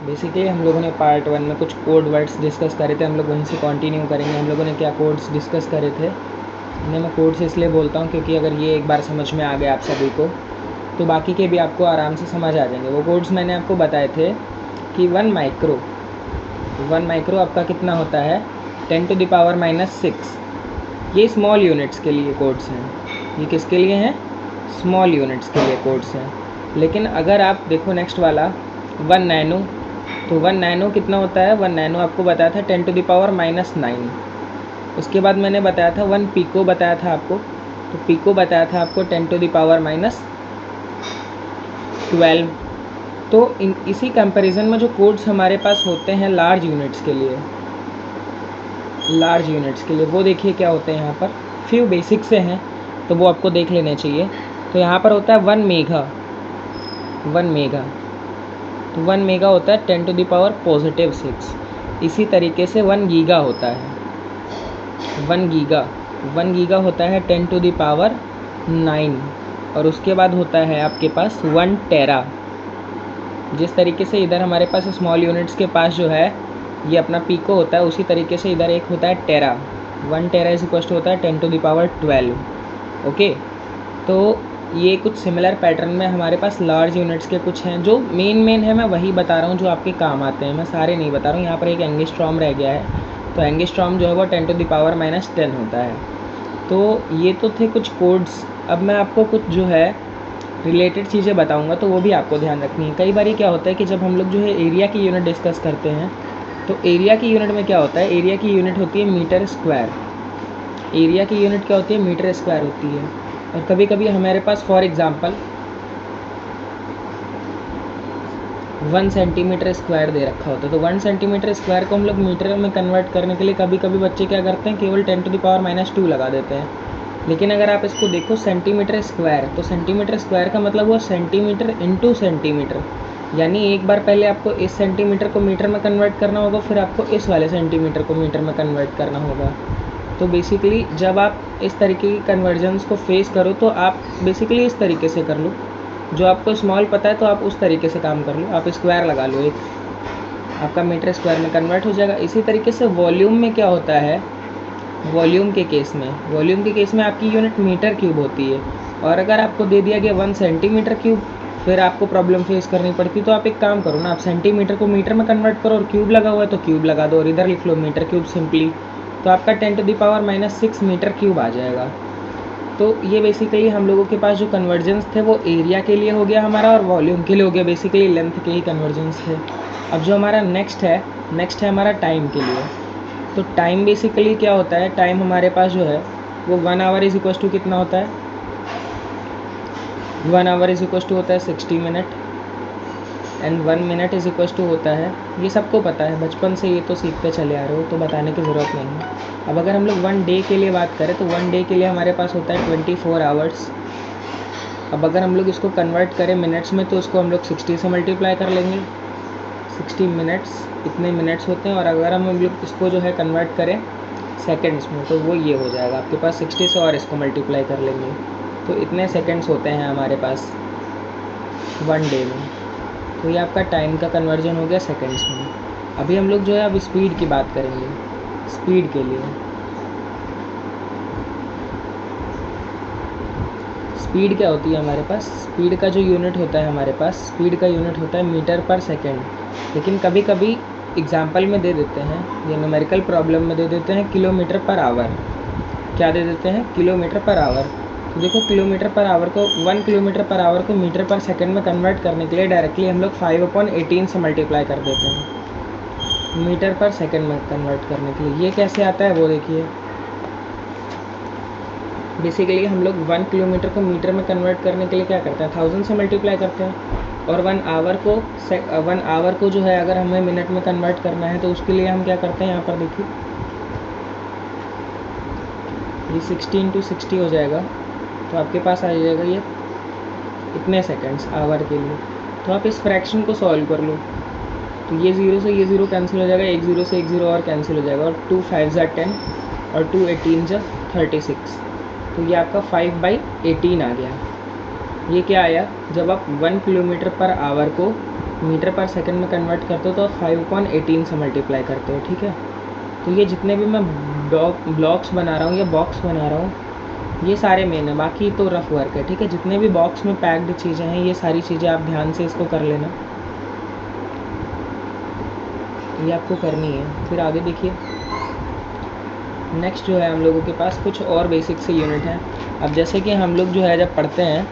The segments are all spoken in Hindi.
बेसिकली हम लोगों ने पार्ट 1 में कुछ कोड वर्ड्स डिस्कस करे थे, हम लोग वहीं से कंटिन्यू करेंगे। हम लोगों ने क्या कोड्स डिस्कस करे थे, इन्हें मैं कोड्स इसलिए बोलता हूँ क्योंकि अगर ये एक बार समझ में आ गया आप सभी को तो बाकी के भी आपको आराम से समझ आ जाएंगे। वो कोड्स मैंने आपको बताए थे कि 1 माइक्रो आपका कितना होता है 10⁻⁻6। ये स्मॉल यूनिट्स के लिए कोड्स हैं। ये किसके लिए हैं? स्मॉल यूनिट्स के लिए कोड्स हैं। लेकिन अगर आप देखो नेक्स्ट वाला 1 नैनो, तो 1 नैनो कितना होता है? 1 नैनो आपको बताया था 10⁻⁹। उसके बाद मैंने बताया था 1 पीको बताया था आपको, तो पीको बताया था आपको 10⁻12। तो इसी कंपैरिजन में जो कोड्स हमारे पास होते हैं लार्ज यूनिट्स के लिए, वो देखिए क्या होते हैं। यहाँ पर फ्यू बेसिक से हैं तो वो आपको देख लेने चाहिए। तो यहाँ पर होता है 1 मेगा, तो 1 मेगा होता है 10⁻⁻6। इसी तरीके से 1 गीगा होता है, 1 गीगा होता है 10⁻9। और उसके बाद होता है आपके पास 1 टेरा। जिस तरीके से इधर हमारे पास स्मॉल यूनिट्स के पास जो है ये अपना पीको होता है, उसी तरीके से इधर एक होता है टेरा। 1 टेरा इज इक्वल टू होता है 10⁻12। ओके, तो ये कुछ सिमिलर पैटर्न में हमारे पास लार्ज यूनिट्स के कुछ हैं। जो मेन है मैं वही बता रहा हूँ जो आपके काम आते हैं, मैं सारे नहीं बता रहा हूँ। यहाँ पर एक एंगस्ट्रॉम रह गया है, तो एंगस्ट्रॉम जो है वो 10⁻⁻10 होता है। तो ये तो थे कुछ कोड्स। अब मैं आपको कुछ जो है रिलेटेड चीज़ें बताऊंगा, तो वो भी आपको ध्यान रखनी है। कई बार क्या होता है कि जब हम लोग जो है एरिया की यूनिट डिस्कस करते हैं, तो एरिया की यूनिट में क्या होता है, एरिया की यूनिट होती है मीटर स्क्वायर। एरिया की यूनिट क्या होती है? मीटर स्क्वायर होती है। और कभी कभी हमारे पास फॉर एग्ज़ाम्पल 1 सेंटीमीटर स्क्वायर दे रखा होता है, तो 1 सेंटीमीटर स्क्वायर को हम लोग मीटर में कन्वर्ट करने के लिए कभी कभी बच्चे क्या करते हैं, केवल 10⁻⁻2 लगा देते हैं। लेकिन अगर आप इसको देखो सेंटीमीटर स्क्वायर, तो सेंटीमीटर स्क्वायर का मतलब वो सेंटीमीटर इंटू सेंटीमीटर। यानी एक बार पहले आपको इस सेंटीमीटर को मीटर में कन्वर्ट करना होगा, फिर आपको इस वाले सेंटीमीटर को मीटर में कन्वर्ट करना होगा। तो बेसिकली जब आप इस तरीके की कन्वर्जन्स को फेस करो तो आप बेसिकली इस तरीके से कर लो। जो आपको स्मॉल पता है तो आप उस तरीके से काम कर लो, आप स्क्वायर लगा लो, एक आपका मीटर स्क्वायर में कन्वर्ट हो जाएगा। इसी तरीके से वॉल्यूम में क्या होता है, वॉल्यूम के केस में आपकी यूनिट मीटर क्यूब होती है। और अगर आपको दे दिया गया 1 सेंटीमीटर क्यूब, फिर आपको प्रॉब्लम फेस करनी पड़ती। तो आप एक काम करो ना, आप सेंटीमीटर को मीटर में कन्वर्ट करो, और क्यूब लगा हुआ है तो क्यूब लगा दो और इधर लिख लो मीटर क्यूब सिंपली, तो आपका 10⁻⁻6 मीटर क्यूब आ जाएगा। तो ये बेसिकली हम लोगों के पास जो कन्वर्जन्स थे वो एरिया के लिए हो गया हमारा और वॉल्यूम के लिए हो गया, बेसिकली लेंथ के ही कन्वर्जन्स थे। अब जो हमारा नेक्स्ट है हमारा टाइम के लिए। तो टाइम बेसिकली क्या होता है, टाइम हमारे पास जो है वो 1 आवर इज इक्वल टू कितना होता है, 1 आवर इज इक्वल टू होता है 60 minute, and 1 minute is equal to होता है, ये सबको पता है, बचपन से ये तो सीखते चले आ रहे हो, तो बताने की ज़रूरत नहीं है। अब अगर हम लोग 1 डे के लिए बात करें तो 1 डे के लिए हमारे पास होता है 24 आवर्स। अब अगर हम लोग इसको कन्वर्ट करें मिनट्स में तो उसको हम लोग 60 से मल्टीप्लाई कर लेंगे, 60 मिनट्स इतने मिनट्स होते हैं। और अगर हम लोग इसको जो है कन्वर्ट करें सेकंड्स में तो वो ये हो जाएगा आपके पास 60 से, और इसको मल्टीप्लाई कर लेंगे तो इतने सेकंड्स होते हैं हमारे पास 1 डे में। तो ये आपका टाइम का कन्वर्जन हो गया सेकंड्स में। अभी हम लोग जो है अब स्पीड की बात करेंगे। स्पीड के लिए स्पीड क्या होती है हमारे पास, स्पीड का जो यूनिट होता है हमारे पास, स्पीड का यूनिट होता है मीटर पर सेकेंड। लेकिन कभी कभी एग्जाम्पल में दे देते हैं या न्यूमेरिकल प्रॉब्लम में दे देते हैं किलोमीटर पर आवर। क्या दे देते हैं? Kilometre per hour. तो देखो किलोमीटर पर आवर को 1 किलोमीटर पर आवर को मीटर पर सेकंड में कन्वर्ट करने के लिए डायरेक्टली हम लोग 5/18 से मल्टीप्लाई कर देते हैं मीटर पर सेकंड में कन्वर्ट करने के लिए। ये कैसे आता है वो देखिए। बेसिकली हम लोग 1 किलोमीटर को मीटर में कन्वर्ट करने के लिए क्या करते हैं, 1000 से मल्टीप्लाई करते हैं। और 1 आवर को जो है अगर हमें मिनट में कन्वर्ट करना है तो उसके लिए हम क्या करते हैं, यहाँ पर देखिए ये 60 × 60 हो जाएगा, तो आपके पास आ जाएगा ये इतने सेकंड्स आवर के लिए। तो आप इस फ्रैक्शन को सॉल्व कर लो, तो ये 0 से ये 0 कैंसिल हो जाएगा, 1 0 से 1 0 और कैंसिल हो जाएगा, और 2 5 = 10 और 2 18 = 36। तो ये आपका 5/18 आ गया। ये क्या आया, जब आप 1 किलोमीटर पर आवर को मीटर पर सेकंड में कन्वर्ट करते हो तो 5/18 से मल्टीप्लाई करते हो, ठीक है। तो ये जितने भी मैं ब्लॉक्स बना रहा हूँ या बॉक्स बना रहा हूँ ये सारे मेन है, बाकी तो रफ वर्क है, ठीक है। जितने भी बॉक्स में पैक्ड चीज़ें हैं ये सारी चीज़ें आप ध्यान से इसको कर लेना, ये आपको करनी है। फिर आगे देखिए, नेक्स्ट जो है हम लोगों के पास कुछ और बेसिक से यूनिट हैं। अब जैसे कि हम लोग जो है जब पढ़ते हैं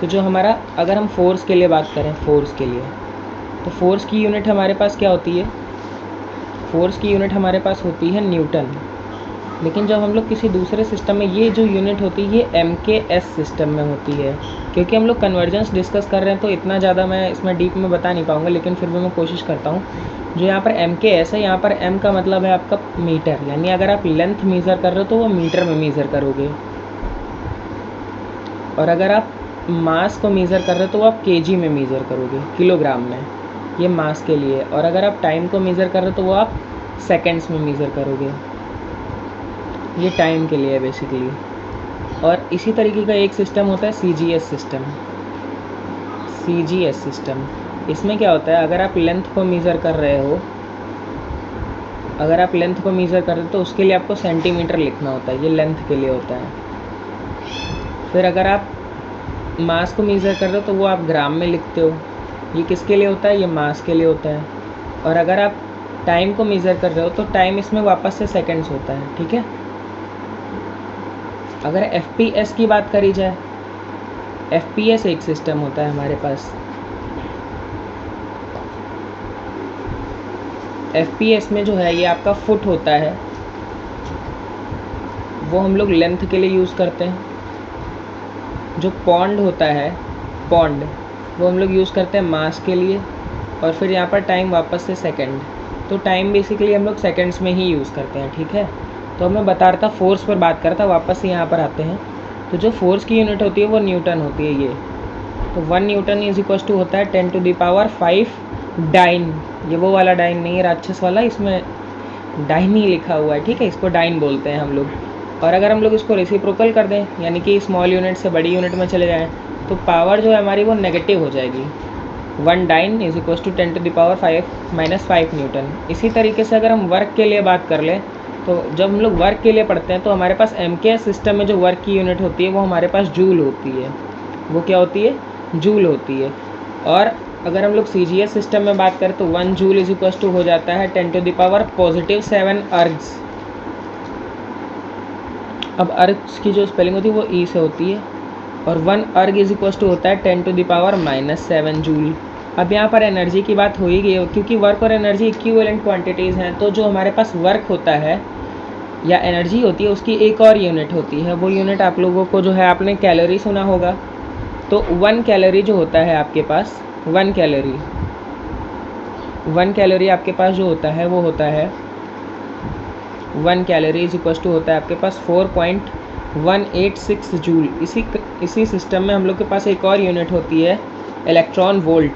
तो जो हमारा, अगर हम फोर्स के लिए बात करें, फोर्स के लिए, तो फोर्स की यूनिट हमारे पास क्या होती है? फोर्स की यूनिट हमारे पास होती है न्यूटन। लेकिन जब हम लोग किसी दूसरे सिस्टम में, ये जो यूनिट होती है ये MKS सिस्टम में होती है। क्योंकि हम लोग कन्वर्जेंस डिस्कस कर रहे हैं तो इतना ज़्यादा मैं इसमें डीप में बता नहीं पाऊँगा, लेकिन फिर भी मैं कोशिश करता हूँ। जो यहाँ पर MKS है, यहाँ पर M का मतलब है आपका मीटर, यानी अगर आप लेंथ मेज़र कर रहे हो तो वो मीटर में मेज़र करोगे, और अगर आप मास को मेज़र कर रहे हो तो आप kg में मेज़र करोगे, किलोग्राम में, ये मास के लिए। और अगर आप टाइम को मेज़र कर रहे हो तो वो आप सेकेंड्स में मेज़र करोगे, ये टाइम के लिए है बेसिकली। और इसी तरीके का एक सिस्टम होता है CGS सिस्टम। CGS सिस्टम, इसमें क्या होता है, अगर आप लेंथ को मेज़र कर रहे हो, तो उसके लिए आपको सेंटीमीटर लिखना होता है, ये लेंथ के लिए होता है। फिर अगर आप मास को मेज़र कर रहे हो तो वो आप ग्राम में लिखते हो, ये किसके लिए होता है? ये मास के लिए होता है। और अगर आप टाइम को मेज़र कर रहे हो तो टाइम इसमें वापस से सेकेंड्स होता है, ठीक है। अगर FPS की बात करी जाए, FPS एक सिस्टम होता है हमारे पास। FPS में जो है ये आपका फुट होता है, वो हम लोग लेंथ के लिए यूज़ करते हैं। जो पॉन्ड होता है, पॉन्ड, वो हम लोग यूज़ करते हैं मास के लिए। और फिर यहाँ पर टाइम वापस से सेकंड, तो टाइम बेसिकली हम लोग सेकंड्स में ही यूज़ करते हैं, ठीक है। तो मैं बता रहा था फोर्स पर बात करता, वापस से यहाँ पर आते हैं। तो जो फोर्स की यूनिट होती है वो न्यूटन होती है, ये। तो 1 न्यूटन इज इक्वल टू होता है 10⁵ डाइन। ये वो वाला डाइन नहीं है राक्षस वाला, इसमें डाइन ही लिखा हुआ है, ठीक है, इसको डाइन बोलते हैं हम लोग। और अगर हम लोग इसको रेसिप्रोकल कर दें, यानी कि स्मॉल यूनिट से बड़ी यूनिट में चले जाएँ, तो पावर जो है हमारी वो नेगेटिव हो जाएगी। 1 dyne is equal to 10⁻⁵ newton. इसी तरीके से अगर हम वर्क के लिए बात कर लें, तो जब हम लोग वर्क के लिए पढ़ते हैं तो हमारे पास MKS सिस्टम में जो वर्क की यूनिट होती है वो हमारे पास जूल होती है। वो क्या होती है? जूल होती है। और अगर हम लोग CGS सिस्टम में बात करें तो 1 जूल इज इक्वल टू हो जाता है 10⁻⁻7 अर्ग्स। अब अर्ग्स की जो स्पेलिंग होती है वो E से होती है, और 1 अर्ग इज इक्वल टू होता है 10⁻⁻7 जूल। अब यहाँ पर एनर्जी की बात हो ही गई है, क्योंकि वर्क और एनर्जी इक्विवेलेंट क्वांटिटीज़ हैं। तो जो हमारे पास वर्क होता है या एनर्जी होती है उसकी एक और यूनिट होती है, वो यूनिट आप लोगों को जो है, आपने कैलोरी सुना होगा। तो 1 कैलोरी जो होता है आपके पास, 1 कैलोरी आपके पास जो होता है वो होता है 1 कैलोरी इज इक्वल टू होता है आपके पास 4.186 जूल। इसी सिस्टम में हम लोग के पास एक और यूनिट होती है electron volt.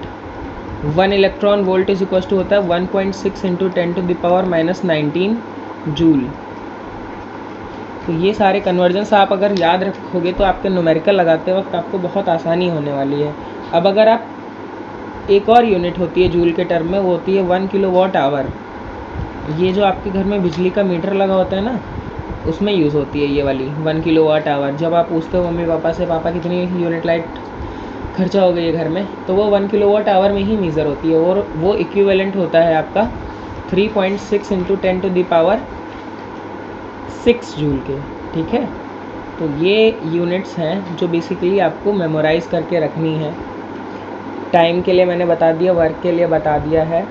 1 electron volt is equal to होता है 1.6 × 10⁻⁻19 जूल। तो ये सारे कन्वर्जन्स आप अगर याद रखोगे तो आपके न्यूमेरिकल लगाते वक्त आपको बहुत आसानी होने वाली है। अब अगर आप, एक और यूनिट होती है जूल के टर्म में, वो होती है 1 किलोवाट आवर। ये जो आपके घर में बिजली का मीटर लगा होता है ना, उसमें यूज़ होती है ये वाली 1 किलोवाट आवर। जब आप पूछते हो मम्मी पापा से, पापा कितनी यूनिट लाइट खर्चा हो गई है घर में, तो वो 1 किलोवाट आवर में ही मेज़र होती है, और वो इक्विवेलेंट होता है आपका 3.6 × 10⁻6 जूल के, ठीक है। तो ये यूनिट्स हैं जो बेसिकली आपको मेमोराइज़ करके रखनी है। टाइम के लिए मैंने बता दिया, वर्क के लिए बता दिया है।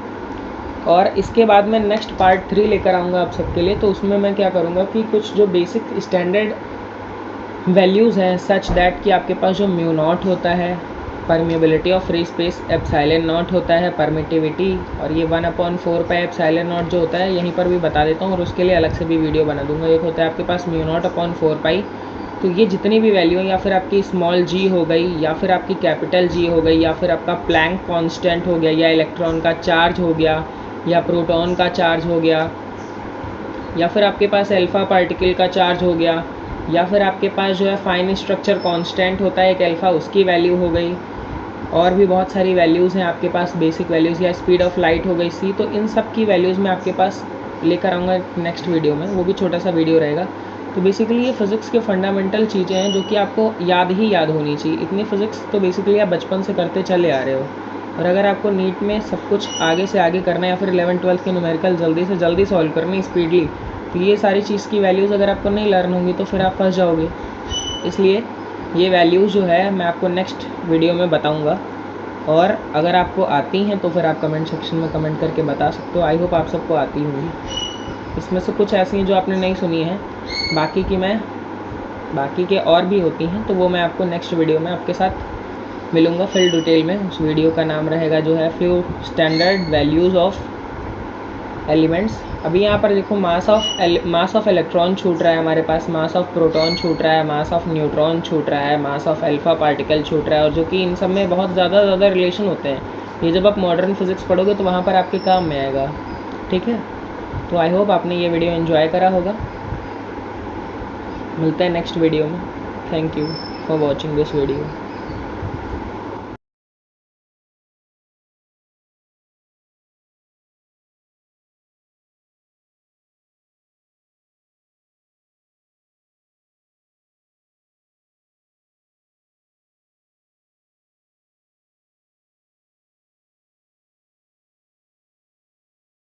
और इसके बाद मैं नेक्स्ट पार्ट 3 लेकर आऊँगा आप सबके लिए। तो उसमें मैं क्या करूँगा कि कुछ जो बेसिक स्टैंडर्ड वैल्यूज़ हैं, सच दैट कि आपके पास जो म्यू नॉट होता है, permeability of free space, epsilon not होता है, परमिटिविटी, और ये 1/4 पाई एप्सिलॉन नॉट जो होता है, यहीं पर भी बता देता हूँ, और उसके लिए अलग से भी वीडियो बना दूँगा। एक होता है आपके पास म्यू नॉट अपॉन 4 पाई। तो ये जितनी भी वैल्यू है, या फिर आपकी स्मॉल g हो गई, या फिर आपकी कैपिटल G हो गई, या फिर आपका प्लैंक कांस्टेंट हो गया, या इलेक्ट्रॉन का चार्ज हो गया, या प्रोटॉन का चार्ज हो गया, या फिर आपके पास अल्फ़ा पार्टिकल का चार्ज हो गया, या फिर आपके पास जो है फाइन स्ट्रक्चर कांस्टेंट होता है एक अल्फ़ा, उसकी वैल्यू हो गई, और भी बहुत सारी वैल्यूज़ हैं आपके पास, बेसिक वैल्यूज़, या स्पीड ऑफ लाइट हो गई सी, तो इन सब की वैल्यूज़ मैं आपके पास लेकर आऊँगा नेक्स्ट वीडियो में, वो भी छोटा सा वीडियो रहेगा। तो बेसिकली ये फ़िज़िक्स के फंडामेंटल चीज़ें हैं जो कि आपको याद ही याद होनी चाहिए। इतनी फ़िज़िक्स तो बेसिकली आप बचपन से करते चले आ रहे हो, और अगर आपको नीट में सब कुछ आगे से आगे करना है या फिर 11th-12th के न्यूमेरिकल जल्दी से जल्दी सॉल्व करनी स्पीडली, तो ये सारी चीज़ की वैल्यूज़ अगर आपको नहीं लर्न होंगी तो फिर आप फंस जाओगे। इसलिए ये वैल्यूज़ जो है मैं आपको नेक्स्ट वीडियो में बताऊँगा, और अगर आपको आती हैं तो फिर आप कमेंट सेक्शन में कमेंट करके बता सकते हो। आई होप आप सबको आती होंगी। इसमें से कुछ ऐसी हैं जो आपने नहीं सुनी है, बाकी के और भी होती हैं, तो वो मैं आपको नेक्स्ट वीडियो में आपके साथ मिलूँगा फुल डिटेल में। उस वीडियो का नाम रहेगा जो है few standard values of elements. अभी यहाँ पर देखो मास ऑफ इलेक्ट्रॉन छूट रहा है हमारे पास, मास ऑफ प्रोटॉन छूट रहा है, मास ऑफ न्यूट्रॉन छूट रहा है, मास ऑफ अल्फा पार्टिकल छूट रहा है, और जो कि इन सब में बहुत ज़्यादा रिलेशन होते हैं। ये जब आप मॉडर्न फिज़िक्स पढ़ोगे तो वहाँ पर आपके काम में आएगा। ठीक है, तो आई होप आपने ये वीडियो एंजॉय करा होगा। मिलते हैं नेक्स्ट वीडियो में। Thank you for watching this video.